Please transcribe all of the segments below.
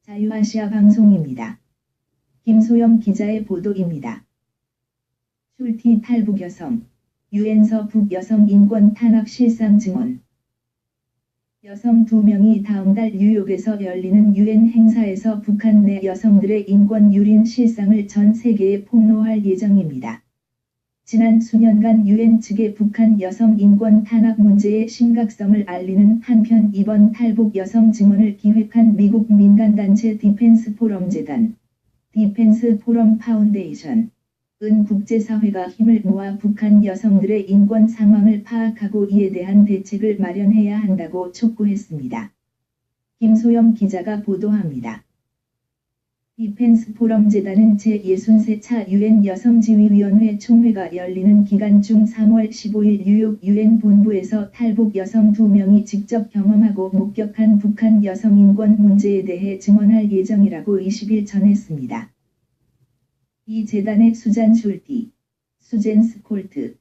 자유아시아 방송입니다. 김소영 기자의 보도입니다. 슐티 탈북 여성, 유엔서 북여성 인권 탄압 실상 증언. 여성 2명이 다음 달 뉴욕에서 열리는 유엔 행사에서 북한 내 여성들의 인권 유린 실상을 전 세계에 폭로할 예정입니다. 지난 수년간 유엔 측의 북한 여성 인권 탄압 문제의 심각성을 알리는 한편 이번 탈북 여성 증언을 기획한 미국 민간단체 디펜스 포럼 재단, 디펜스 포럼 파운데이션, 은 국제사회가 힘을 모아 북한 여성들의 인권 상황을 파악하고 이에 대한 대책을 마련해야 한다고 촉구했습니다. 김소영 기자가 보도합니다. 디펜스 포럼 재단은 제63차 유엔 여성지휘위원회 총회가 열리는 기간 중 3월 15일 뉴욕 유엔 본부에서 탈북 여성 2명이 직접 경험하고 목격한 북한 여성 인권 문제에 대해 증언할 예정이라고 20일 전했습니다. 이 재단의 수잔 슐티, 수젠 스콜트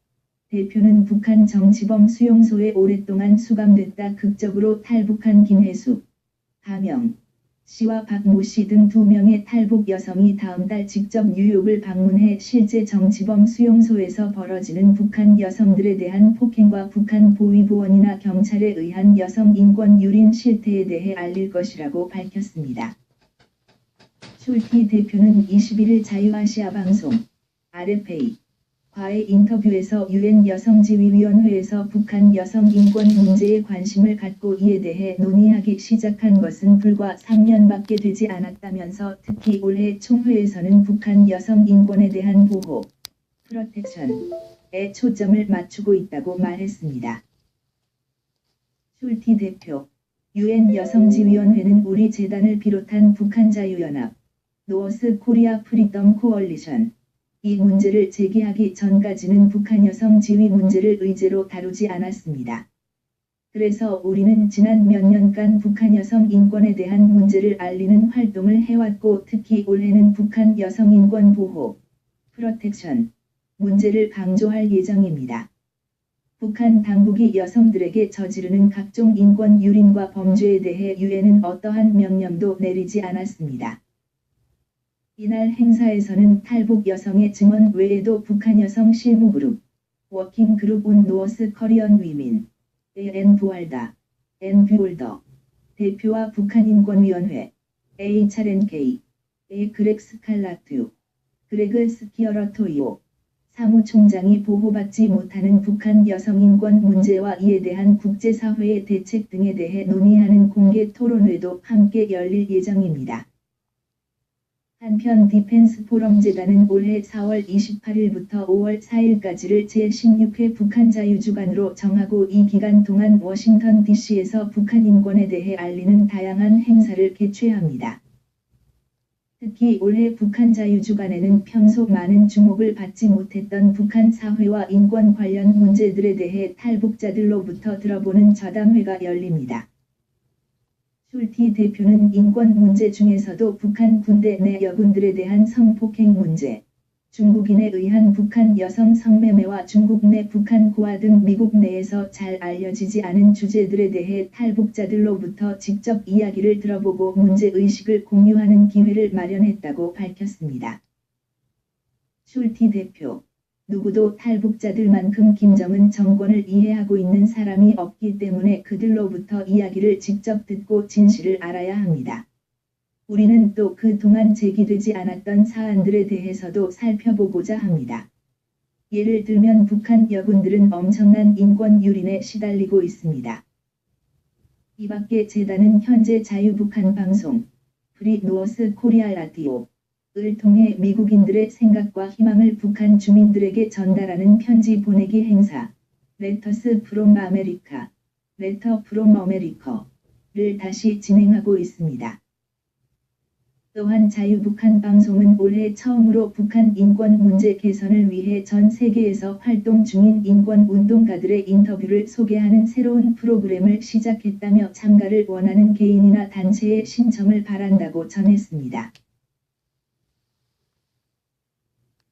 대표는 북한 정치범 수용소에 오랫동안 수감됐다 극적으로 탈북한 김혜숙, 하명 씨와 박모 씨 등 2명의 탈북 여성이 다음 달 직접 뉴욕을 방문해 실제 정치범 수용소에서 벌어지는 북한 여성들에 대한 폭행과 북한 보위보원이나 경찰에 의한 여성 인권 유린 실태에 대해 알릴 것이라고 밝혔습니다. 슐티 대표는 21일 자유아시아 방송, RFA, 과의 인터뷰에서 유엔 여성지휘위원회에서 북한 여성 인권 문제에 관심을 갖고 이에 대해 논의하기 시작한 것은 불과 3년밖에 되지 않았다면서 특히 올해 총회에서는 북한 여성 인권에 대한 보호, 프로텍션에 초점을 맞추고 있다고 말했습니다. 슐티 대표, 유엔 여성지휘위원회는 우리 재단을 비롯한 북한자유연합, 노스 코리아 프리덤 코얼리션, 이 문제를 제기하기 전까지는 북한 여성 지위 문제를 의제로 다루지 않았습니다. 그래서 우리는 지난 몇 년간 북한 여성 인권에 대한 문제를 알리는 활동을 해왔고 특히 올해는 북한 여성 인권 보호, 프로텍션, 문제를 강조할 예정입니다. 북한 당국이 여성들에게 저지르는 각종 인권 유린과 범죄에 대해 유엔은 어떠한 명령도 내리지 않았습니다. 이날 행사에서는 탈북 여성의 증언 외에도 북한 여성 실무그룹, 워킹그룹 온 노스 커리언 위민, AN 부알다, N 뷰올더, 대표와 북한인권위원회, HRNK, A 그렉 스칼라투, 그레그 스키어러토이오, 사무총장이 보호받지 못하는 북한 여성인권 문제와 이에 대한 국제사회의 대책 등에 대해 논의하는 공개 토론회도 함께 열릴 예정입니다. 한편 디펜스 포럼 재단은 올해 4월 28일부터 5월 4일까지를 제16회 북한 자유주간으로 정하고 이 기간 동안 워싱턴 DC에서 북한 인권에 대해 알리는 다양한 행사를 개최합니다. 특히 올해 북한 자유주간에는 평소 많은 주목을 받지 못했던 북한 사회와 인권 관련 문제들에 대해 탈북자들로부터 들어보는 좌담회가 열립니다. 슐티 대표는 인권 문제 중에서도 북한 군대 내 여군들에 대한 성폭행 문제, 중국인에 의한 북한 여성 성매매와 중국 내 북한 고아 등 미국 내에서 잘 알려지지 않은 주제들에 대해 탈북자들로부터 직접 이야기를 들어보고 문제의식을 공유하는 기회를 마련했다고 밝혔습니다. 슐티 대표, 누구도 탈북자들만큼 김정은 정권을 이해하고 있는 사람이 없기 때문에 그들로부터 이야기를 직접 듣고 진실을 알아야 합니다. 우리는 또 그동안 제기되지 않았던 사안들에 대해서도 살펴보고자 합니다. 예를 들면 북한 여군들은 엄청난 인권 유린에 시달리고 있습니다. 이 밖에 재단은 현재 자유북한 방송, 프리 노스 코리아 라디오, 을 통해 미국인들의 생각과 희망을 북한 주민들에게 전달하는 편지 보내기 행사, 레터스 프롬 아메리카, 레터 프롬 어메리커를 다시 진행하고 있습니다. 또한 자유북한 방송은 올해 처음으로 북한 인권 문제 개선을 위해 전 세계에서 활동 중인 인권 운동가들의 인터뷰를 소개하는 새로운 프로그램을 시작했다며 참가를 원하는 개인이나 단체의 신청을 바란다고 전했습니다.